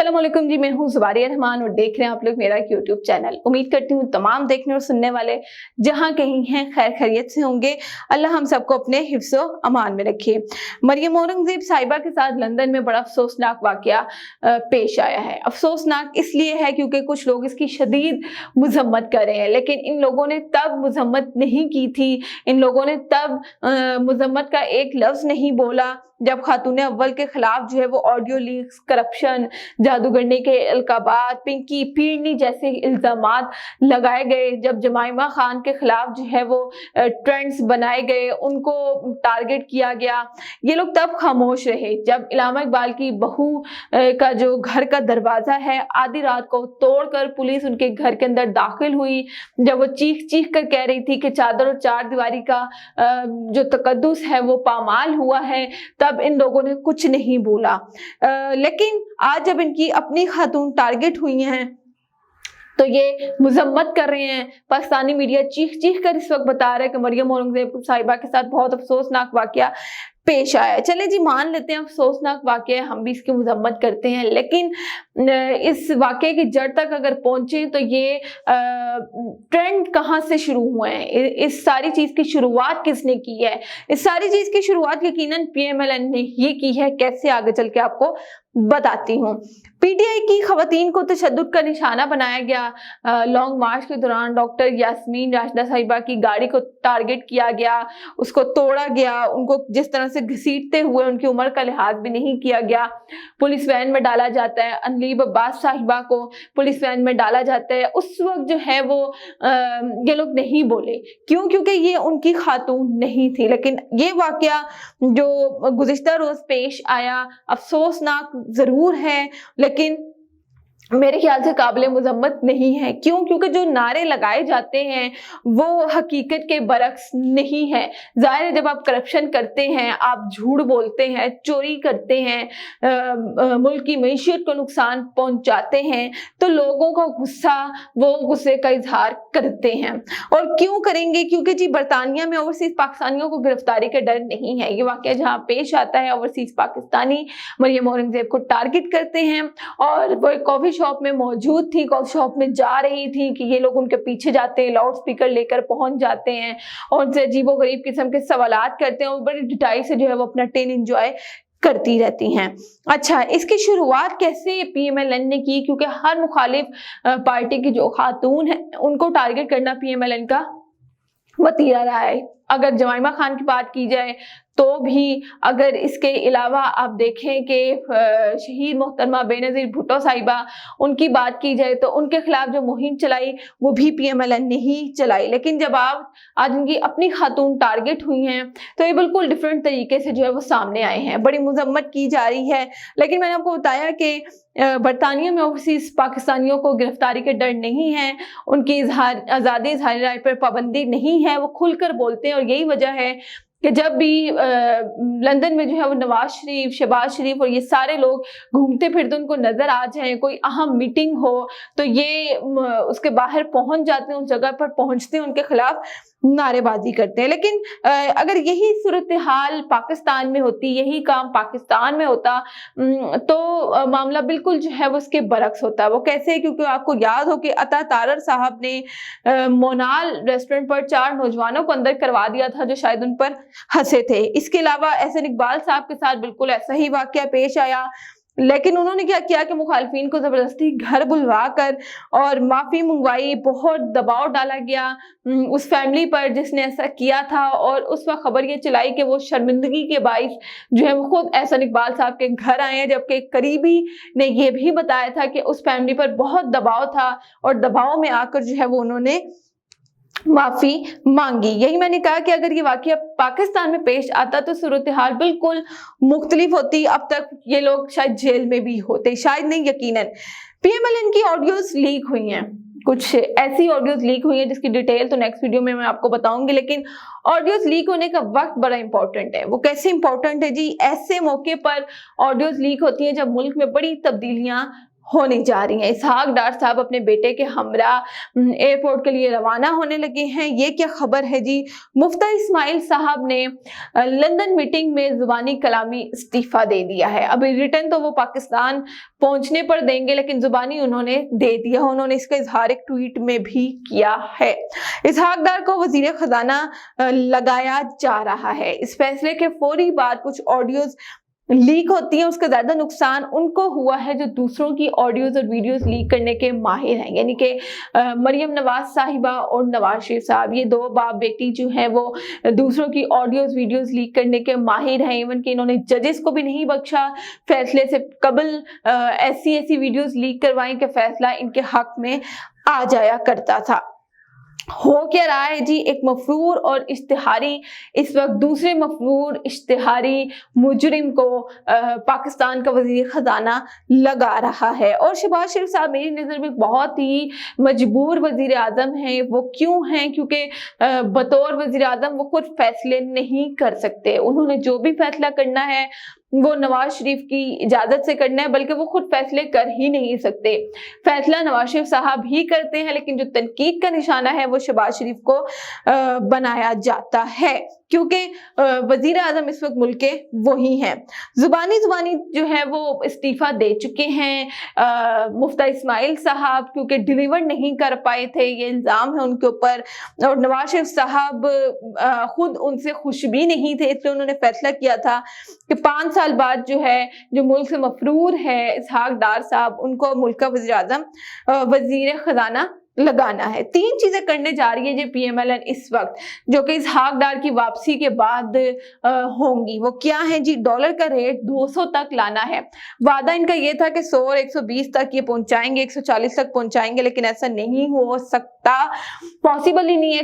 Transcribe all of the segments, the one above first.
अस्सलाम वालेकुम जी, मैं हूँ ज़ुबारिया रहमान और देख रहे हैं आप लोग मेरा यूट्यूब चैनल। उम्मीद करती हूँ तमाम देखने और सुनने वाले जहाँ कहीं हैं खैर खैरियत से होंगे। अल्लाह हम सबको अपने हिफ्ज़ो अमान में रखे। मरियम औरंगज़ेब साहिबा के साथ लंदन में बड़ा अफसोसनाक वाक़या पेश आया है। अफसोसनाक इसलिए है क्योंकि कुछ लोग इसकी शदीद मज़म्मत कर रहे हैं, लेकिन इन लोगों ने तब मज़म्मत नहीं की थी, इन लोगों ने तब मज़म्मत का एक लफ्ज़ नहीं बोला जब खातून अव्वल के खिलाफ जो है वो ऑडियो लीक्स, करप्शन, जादूगरनी के अलकाबात, पिंकी पीरनी जैसे इल्जामात लगाए गए, जब जमाइमा खान के खिलाफ जो है वो ट्रेंड्स बनाए गए, उनको टारगेट किया गया, ये लोग तब खामोश रहे। जब इलामा इकबाल की बहू का जो घर का दरवाजा है आधी रात को तोड़कर पुलिस उनके घर के अंदर दाखिल हुई, जब वो चीख चीख कर कह रही थी कि चादर और चार दीवारी का जो तकद्दुस है वो पामाल हुआ है, तब इन लोगों ने कुछ नहीं बोला। लेकिन आज जब इनकी अपनी खातून टारगेट हुई हैं तो ये मजम्मत कर रहे हैं। पाकिस्तानी मीडिया चीख चीख कर इस वक्त बता रहा है कि मरियम औरंगज़ेब साहिबा के साथ बहुत अफसोसनाक वाकया पेश आया है। चले जी, मान लेते हैं अफसोसनाक वाकया, हम भी इसकी मजम्मत करते हैं, लेकिन इस वाकये की जड़ तक अगर पहुंचे तो ये ट्रेंड कहाँ से शुरू हुए हैं, इस सारी चीज की शुरुआत किसने की है? इस सारी चीज की शुरुआत यकीनन PMLN ने ही की है। कैसे, आगे चल के आपको बताती हूँ। PTI की खवातीन को तशद्दुद का निशाना बनाया गया। लॉन्ग मार्च के दौरान डॉक्टर यास्मीन राशिदा साहिबा की गाड़ी को टारगेट किया गया, उसको तोड़ा गया, उनको जिस तरह से घसीटते हुए उनकी उम्र का लिहाज भी नहीं किया गया। पुलिस वैन में डाला जाता है, अनलीब अब्बास साहिबा को पुलिस वैन में डाला जाता है। उस वक्त जो है वो ये लोग नहीं बोले, क्यों? क्योंकि ये उनकी खातून नहीं थी। लेकिन ये वाकया जो गुज़िश्ता रोज पेश आया अफसोसनाक जरूर है, लेकिन मेरे ख्याल से काबिल मजम्मत नहीं है। क्यों? क्योंकि जो नारे लगाए जाते हैं वो हकीकत के बरक्स नहीं है। जाहिर है, जब आप करप्शन करते हैं, आप झूठ बोलते हैं, चोरी करते हैं, मुल्क की मईशत को नुकसान पहुंचाते हैं, तो लोगों का गुस्सा, वो गुस्से का इजहार करते हैं। और क्यों करेंगे? क्योंकि जी बरतानिया में ओवरसीज पाकिस्तानियों को गिरफ्तारी का डर नहीं है। ये वाकया जहाँ पेश आता है, ओवरसीज पाकिस्तानी मरियम औरंगज़ेब को टारगेट करते हैं और वो कॉफी शॉप में मौजूद थी, कॉफी शॉप में जा रही थी कि ये लोग उनके पीछे जाते हैं, लाउड स्पीकर लेकर पहुंच जाते हैं और उनसे अजीबोगरीब किस्म के सवालात करते हैं और बड़ी डिटेल से जो है वो अपना टेन एंजॉय करती रहती हैं। अच्छा, इसकी शुरुआत कैसे PMLN ने की? क्योंकि हर मुखालिफ पार्टी की जो खातून है उनको टारगेट करना PMLN का वतीरा रहा है। अगर जमाइमा खान की बात की जाए तो भी, अगर इसके अलावा आप देखें कि शहीद मोहतरमा बेनज़ीर भुट्टो साहिबा, उनकी बात की जाए तो उनके खिलाफ जो मुहिम चलाई वो भी PMLN ने ही चलाई। लेकिन जब आप आज उनकी अपनी खातून टारगेट हुई हैं तो ये बिल्कुल डिफरेंट तरीके से जो है वो सामने आए हैं। बड़ी मजम्मत की जा रही है, लेकिन मैंने आपको बताया कि बरतानिया में ओवरसीज पाकिस्तानियों को गिरफ्तारी के डर नहीं है, उनकी आज़ादी इज़हार राय पर पाबंदी नहीं है, वो खुलकर बोलते हैं। और यही वजह है कि जब भी लंदन में जो है वो नवाज शरीफ, शहबाज शरीफ और ये सारे लोग घूमते फिरते उनको नजर आ जाए, कोई अहम मीटिंग हो तो ये उसके बाहर पहुंच जाते हैं, उस जगह पर पहुंचते हैं, उनके खिलाफ नारेबाजी करते हैं। लेकिन अगर यही सूरत हाल पाकिस्तान में होती, यही काम पाकिस्तान में होता तो मामला बिल्कुल जो है वो इसके बरक्स होता। वो कैसे? क्योंकि आपको याद हो कि अता तारर साहब ने मोनाल रेस्टोरेंट पर 4 नौजवानों को अंदर करवा दिया था जो शायद उन पर हंसे थे। इसके अलावा एहसन इकबाल साहब के साथ बिल्कुल ऐसा ही वाकया पेश आया, लेकिन उन्होंने क्या किया कि मुखालिफिन को जबरदस्ती घर बुलवा कर और माफी मंगवाई, बहुत दबाव डाला गया उस फैमिली पर जिसने ऐसा किया था। और उस वक्त खबर ये चलाई कि वो शर्मिंदगी के बाइस जो है वो खुद एहसन इकबाल साहब के घर आए हैं, जबकि एक करीबी ने ये भी बताया था कि उस फैमिली पर बहुत दबाव था और दबाव में आकर जो है वो उन्होंने माफी मांगी। यही मैंने कहा कि अगर ये वाकया पाकिस्तान में पेश आता तो सूरत हाल बिल्कुल मुख्तलिफ होती। अब तक ये लोग शायद जेल में भी होते, शायद नहीं, यकीनन। PMLN की ऑडियोज लीक हुई हैं, कुछ ऐसी ऑडियोज लीक हुई हैं जिसकी डिटेल तो नेक्स्ट वीडियो में मैं आपको बताऊंगी। लेकिन ऑडियोज लीक होने का वक्त बड़ा इंपॉर्टेंट है। वो कैसे इंपॉर्टेंट है जी? ऐसे मौके पर ऑडियोज लीक होती हैं जब मुल्क में बड़ी तब्दीलियां होने जा रही हैं। इसहाक डार साहब अपने बेटे के हमरा एयरपोर्ट के लिए रवाना होने लगे हैं। ये क्या खबर है जी, मुफ्ती इस्माइल साहब ने लंदन मीटिंग में जुबानी कलामी इस्तीफा दे दिया है। अभी रिटर्न तो वो पाकिस्तान पहुंचने पर देंगे, लेकिन जुबानी उन्होंने दे दिया। उन्होंने इसका इजहार एक ट्वीट में भी किया है। इसहाक डार को वजीर खजाना लगाया जा रहा है। इस फैसले के फौरी बाद कुछ ऑडियोज लीक होती है, उसका ज्यादा नुकसान उनको हुआ है जो दूसरों की ऑडियोज और वीडियोस लीक करने के माहिर हैं, यानी कि मरियम नवाज साहिबा और नवाज शरीफ साहब, ये दो बाप बेटी जो हैं वो दूसरों की ऑडियोज वीडियोस लीक करने के माहिर हैं। इवन कि इन्होंने जजेस को भी नहीं बख्शा, फैसले से कबल ऐसी वीडियोस लीक करवाई कि फैसला इनके हक में आ जाया करता था। हो क्या रहा है जी, एक मफरूर और इश्तिहारी इस वक्त दूसरे मफरूर इश्तिहारी मुजरिम को पाकिस्तान का वजीर खजाना लगा रहा है। और शहबाज शरीफ साहब मेरी नज़र में बहुत ही मजबूर वजीर आजम हैं। वो क्यों हैं? क्योंकि बतौर वजीर आजम वो खुद फैसले नहीं कर सकते। उन्होंने जो भी फैसला करना है वो नवाज शरीफ की इजाजत से करना है, बल्कि वो खुद फैसले कर ही नहीं सकते। फैसला नवाज शरीफ साहब ही करते हैं, लेकिन जो तनकीद का निशाना है वो शहबाज शरीफ को बनाया जाता है, क्योंकि वजीर आजम इस वक्त मुल्क के वही हैं। जुबानी जो है वो इस्तीफा दे चुके हैं। मुफ्ती इस्माइल साहब क्योंकि डिलीवर नहीं कर पाए थे, ये इल्ज़ाम है उनके ऊपर, और नवाज शरीफ साहब खुद उनसे खुश भी नहीं थे, इसलिए उन्होंने फैसला किया था कि 5 साल बाद जो है, जो मुल्क से मफरूर है इसहाक डार साहब, उनको मुल्क का वज़ीर आज़म वज़ीर खजाना लगाना है। 3 चीजें करने जा रही है जी PMLN इस वक्त, जो कि इसहाक डार की वापसी के बाद होंगी। वो क्या है जी? डॉलर का रेट 200 तक लाना है। वादा इनका ये था कि 100 और 120 तक ये पहुंचाएंगे, 140 तक पहुंचाएंगे, लेकिन ऐसा नहीं हो सकता, पॉसिबल ही नहीं है।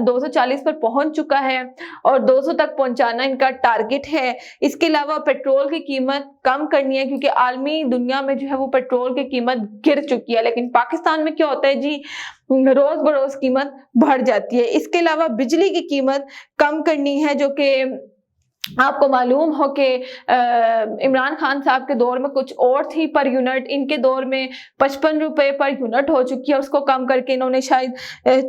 240 पर पहुंच चुका है और 200 तक पहुंचाना इनका टारगेट है। इसके अलावा पेट्रोल की कीमत कम करनी है, क्योंकि आलमी दुनिया में जो है वो पेट्रोल की कीमत गिर चुकी है, लेकिन पाकिस्तान में क्या होता है जी, रोज बरोज कीमत बढ़ जाती है। इसके अलावा बिजली की कीमत कम करनी है, जो कि आपको मालूम हो कि इमरान खान साहब के दौर में कुछ और थी पर यूनिट, इनके दौर में 55 रुपए पर यूनिट हो चुकी है। उसको कम करके इन्होंने शायद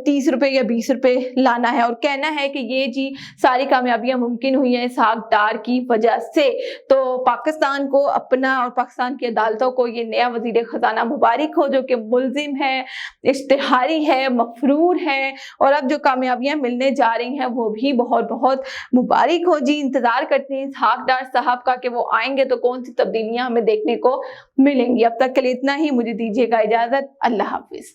30 रुपए या 20 रुपए लाना है, और कहना है कि ये जी सारी कामयाबियां मुमकिन हुई हैं इसहाक डार की वजह से। तो पाकिस्तान को अपना और पाकिस्तान की अदालतों को ये नया वजीर खजाना मुबारक हो, जो कि मुलजिम है, इश्तिहारी है, मफरूर है, और अब जो कामयाबियां मिलने जा रही हैं वो भी बहुत बहुत मुबारक हो जी। इंतजार करते हैं इसहाक डार साहब का कि वो आएंगे तो कौन सी तब्दीलियां हमें देखने को मिलेंगी। अब तक के लिए इतना ही, मुझे दीजिएगा इजाजत। अल्लाह हाफिज।